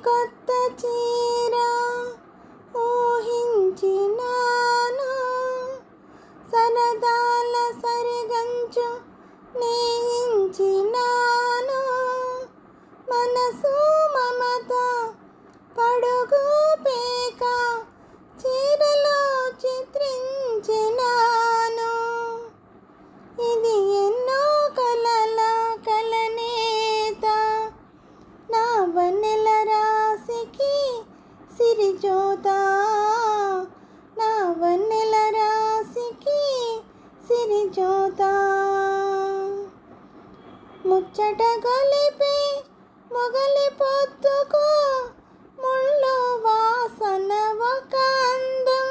సరికొత్త చీర ఊహించినాను, సరదాల సరిగంచు నేయించినాను, మనసు మమత పడుగు పేక చీరలో చిత్రించినాను. ఇది ఎన్నో కలల కలనేత, నా వన్నెల రాశికి సిరిజోత, నా వన్నెల రాశికి సిరిజోత. ముచ్చట గొలిపే మొగలి పొద్దుకు ముళ్ళు వాసన ఒక అందం,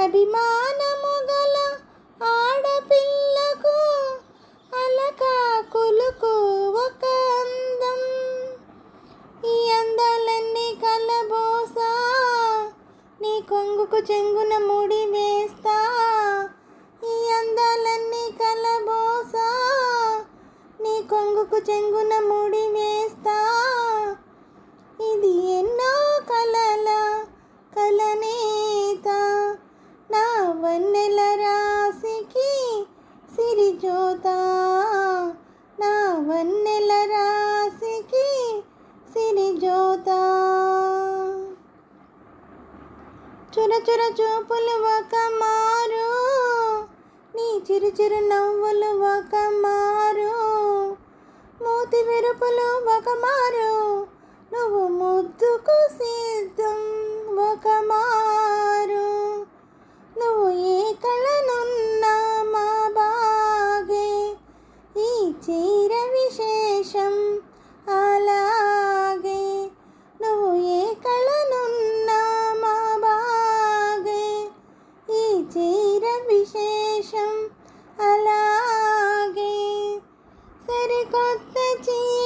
అభిమానము గల ఆడపిల్లకు అలక కులుకు ఒక అందం. ఈ అందాలన్నీ కలబోసా నీ కొంగుకు చెంగున ముడి వేస్తా, ఈ అందాలన్నీ కలబోసా నీ కొంగుకు చెంగున ముడి వేస్తా. ఇది ఎన్నో కలల కలనేత, నా వన్నెల రాశికి సిరిజోత, నా వన్నెల రాశికి సిరిజోత. చురచుర చూపులు ఒక మారు, నీ చిరుచిరు నవ్వులు ఒక మారు, మూతి విరుపులు ఒక మారు, నువ్వు ముద్దుకు సిద్ధం ఒక మారు. నువ్వు ఏ కళనున్నా మా బాగే, ఈ చీర విశేషం అలాగే. నువ్వు ఏ కళనున్నా మా బాగే, ఈ చీర విశేషం అలాగే. సరికొత్త చీర